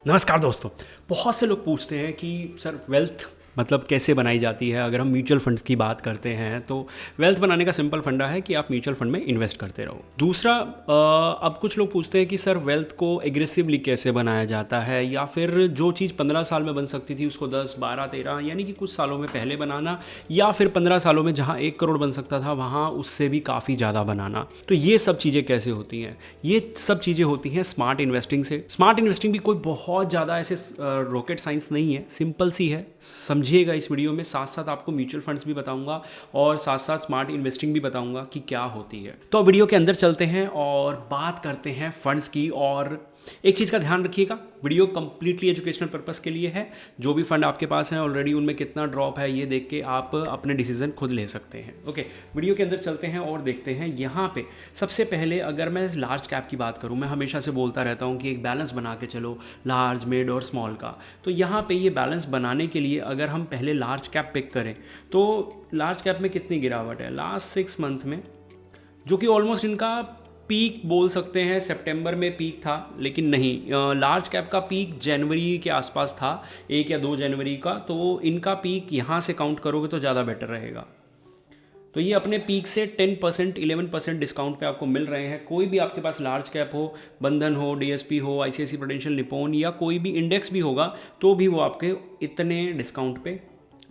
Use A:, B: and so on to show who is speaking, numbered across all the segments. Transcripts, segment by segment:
A: नमस्कार दोस्तों। बहुत से लोग पूछते हैं कि सर वेल्थ मतलब कैसे बनाई जाती है। अगर हम म्यूचुअल फंड्स की बात करते हैं तो वेल्थ बनाने का सिंपल फंडा है कि आप म्यूचुअल फंड में इन्वेस्ट करते रहो। दूसरा, अब कुछ लोग पूछते हैं कि सर वेल्थ को एग्रेसिवली कैसे बनाया जाता है, या फिर जो चीज़ 15 साल में बन सकती थी उसको 10, 12, 13 यानी कि कुछ सालों में पहले बनाना, या फिर 15 सालों में जहाँ 1 करोड़ बन सकता था वहाँ उससे भी काफ़ी ज़्यादा बनाना। तो ये सब चीज़ें कैसे होती हैं? ये सब चीज़ें होती हैं स्मार्ट इन्वेस्टिंग से। स्मार्ट इन्वेस्टिंग भी कोई बहुत ज़्यादा ऐसे रॉकेट साइंस नहीं है, सिंपल सी है। समझिएगा इस वीडियो में, साथ साथ आपको म्यूचुअल फंड्स भी बताऊंगा और साथ साथ स्मार्ट इन्वेस्टिंग भी बताऊंगा कि क्या होती है। तो वीडियो के अंदर चलते हैं और बात करते हैं फंड्स की। और एक चीज़ का ध्यान रखिएगा, वीडियो कंप्लीटली एजुकेशनल पर्पस के लिए है। जो भी फंड आपके पास है ऑलरेडी उनमें कितना ड्रॉप है ये देख के आप अपने डिसीजन खुद ले सकते हैं। ओके, वीडियो के अंदर चलते हैं और देखते हैं। यहाँ पे सबसे पहले अगर मैं लार्ज कैप की बात करूँ, मैं हमेशा से बोलता रहता हूँ कि एक बैलेंस बना के चलो लार्ज, मिड और स्मॉल का। तो यहाँ पे ये बैलेंस बनाने के लिए अगर हम पहले लार्ज कैप पिक करें तो लार्ज कैप में कितनी गिरावट है लास्ट 6 मंथ में, जो कि ऑलमोस्ट इनका पीक बोल सकते हैं। सितंबर में पीक था, लेकिन नहीं, लार्ज कैप का पीक जनवरी के आसपास था, 1 या 2 जनवरी का। तो इनका पीक यहाँ से काउंट करोगे तो ज़्यादा बेटर रहेगा। तो ये अपने पीक से 10%, 11% डिस्काउंट पे आपको मिल रहे हैं। कोई भी आपके पास लार्ज कैप हो, बंधन हो, डीएसपी हो, आईसीआईसी प्रूडेंशियल, निप्पॉन या कोई भी इंडेक्स भी होगा, तो भी वो आपके इतने डिस्काउंट पे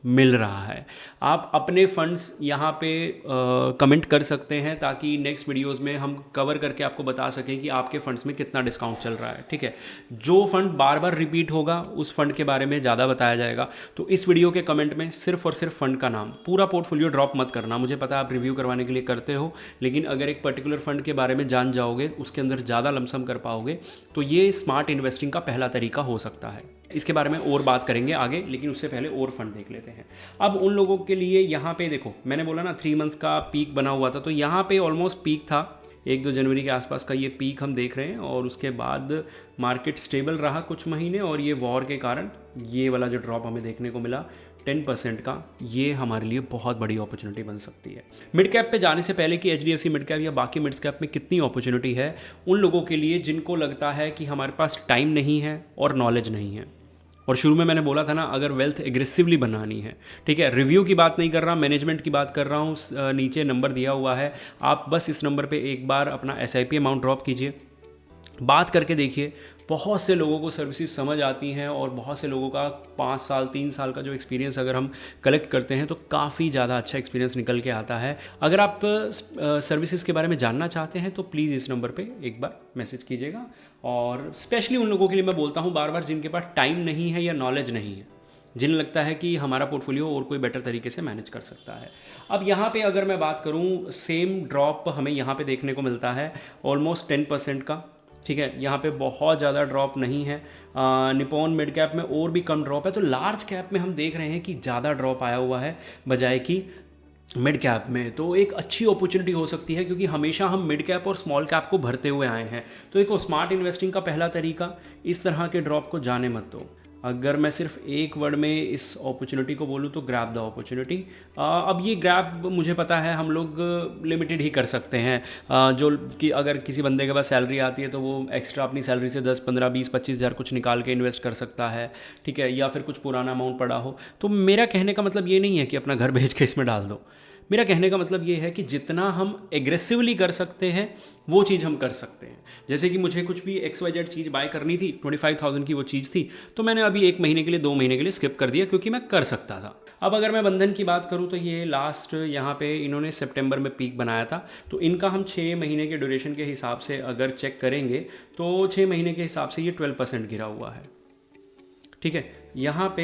A: मिल रहा है। आप अपने फंड्स यहाँ पे कमेंट कर सकते हैं ताकि नेक्स्ट वीडियोस में हम कवर करके आपको बता सकें कि आपके फंड्स में कितना डिस्काउंट चल रहा है। ठीक है, जो फंड बार बार रिपीट होगा उस फंड के बारे में ज़्यादा बताया जाएगा। तो इस वीडियो के कमेंट में सिर्फ और सिर्फ फंड का नाम, पूरा पोर्टफोलियो ड्रॉप मत करना। मुझे पता है आप रिव्यू करवाने के लिए करते हो, लेकिन अगर एक पर्टिकुलर फंड के बारे में जान जाओगे, उसके अंदर ज़्यादा लमसम कर पाओगे, तो ये स्मार्ट इन्वेस्टिंग का पहला तरीका हो सकता है। इसके बारे में और बात करेंगे आगे, लेकिन उससे पहले और फंड देख लेते हैं। अब उन लोगों के लिए यहाँ पे देखो, मैंने बोला ना 3 मंथ्स का पीक बना हुआ था, तो यहाँ पे ऑलमोस्ट पीक था 1-2 जनवरी के आसपास का, ये पीक हम देख रहे हैं। और उसके बाद मार्केट स्टेबल रहा कुछ महीने, और ये वॉर के कारण ये वाला जो ड्रॉप हमें देखने को मिला 10% का, ये हमारे लिए बहुत बड़ी अपॉर्चुनिटी बन सकती है। मिड कैप पे जाने से पहले कि एचडीएफसी मिड कैप या बाकी मिड कैप में कितनी अपॉर्चुनिटी है उन लोगों के लिए जिनको लगता है कि हमारे पास टाइम नहीं है और नॉलेज नहीं है। और शुरू में मैंने बोला था ना, अगर वेल्थ एग्रेसिवली बनानी है, ठीक है, रिव्यू की बात नहीं कर रहा, मैनेजमेंट की बात कर रहा हूँ। नीचे नंबर दिया हुआ है, आप बस इस नंबर पे एक बार अपना एसआईपी अमाउंट ड्रॉप कीजिए, बात करके देखिए। बहुत से लोगों को सर्विसेज समझ आती हैं, और बहुत से लोगों का 5 साल 3 साल का जो एक्सपीरियंस अगर हम कलेक्ट करते हैं तो काफ़ी ज़्यादा अच्छा एक्सपीरियंस निकल के आता है। अगर आप सर्विसेज के बारे में जानना चाहते हैं तो प्लीज़ इस नंबर पे एक बार मैसेज कीजिएगा। और स्पेशली उन लोगों के लिए मैं बोलता हूँ बार बार जिनके पास टाइम नहीं है या नॉलेज नहीं है, जिन्हें लगता है कि हमारा पोर्टफोलियो और कोई बेटर तरीके से मैनेज कर सकता है। अब यहाँ पे अगर मैं बात करूँ, सेम ड्रॉप हमें यहाँ पे देखने को मिलता है ऑलमोस्ट 10% का। ठीक है, यहाँ पे बहुत ज़्यादा ड्रॉप नहीं है। निप्पॉन मिड कैप में और भी कम ड्रॉप है। तो लार्ज कैप में हम देख रहे हैं कि ज़्यादा ड्रॉप आया हुआ है बजाय कि मिड कैप में। तो एक अच्छी अपॉर्चुनिटी हो सकती है, क्योंकि हमेशा हम मिड कैप और स्मॉल कैप को भरते हुए आए हैं। तो देखो, स्मार्ट इन्वेस्टिंग का पहला तरीका, इस तरह के ड्रॉप को जाने मत दो। अगर मैं सिर्फ एक वर्ड में इस अपॉर्चुनिटी को बोलूँ तो ग्रैब द अपॉर्चुनिटी। अब ये ग्रैब मुझे पता है हम लोग लिमिटेड ही कर सकते हैं। जो कि अगर किसी बंदे के पास सैलरी आती है तो वो एक्स्ट्रा अपनी सैलरी से 10, 15, 20, 25 हज़ार कुछ निकाल के इन्वेस्ट कर सकता है। ठीक है, या फिर कुछ पुराना अमाउंट पड़ा हो। तो मेरा कहने का मतलब ये नहीं है कि अपना घर बेच के इसमें डाल दो। मेरा कहने का मतलब ये है कि जितना हम एग्रेसिवली कर सकते हैं वो चीज़ हम कर सकते हैं। जैसे कि मुझे कुछ भी XYZ चीज़ बाय करनी थी, 25,000 की वो चीज़ थी, तो मैंने अभी 1 महीने के लिए, 2 महीने के लिए स्किप कर दिया, क्योंकि मैं कर सकता था। अब अगर मैं बंधन की बात करूं तो ये लास्ट यहाँ पे इन्होंने सितंबर में पीक बनाया था। तो इनका हम 6 महीने के ड्यूरेशन के हिसाब से अगर चेक करेंगे तो 6 महीने के हिसाब से ये 12% गिरा हुआ है। ठीक है, यहाँ पे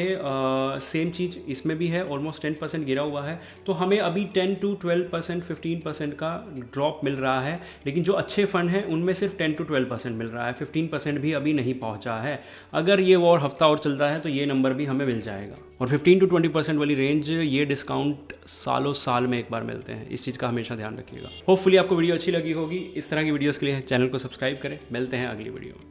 A: सेम चीज़ इसमें भी है, ऑलमोस्ट 10% गिरा हुआ है। तो हमें अभी 10 to 12%, 15% का ड्रॉप मिल रहा है। लेकिन जो अच्छे फंड हैं उनमें सिर्फ 10 to 12% मिल रहा है, 15% भी अभी नहीं पहुँचा है। अगर ये और हफ्ता और चलता है तो ये नंबर भी हमें मिल जाएगा। और 15 to 20% वाली रेंज, ये डिस्काउंट सालों साल में एक बार मिलते हैं। इस चीज़ का हमेशा ध्यान रखिएगा। होपफुली आपको वीडियो अच्छी लगी होगी। इस तरह की वीडियोज़ के लिए चैनल को सब्सक्राइब करें। मिलते हैं अगली वीडियो में।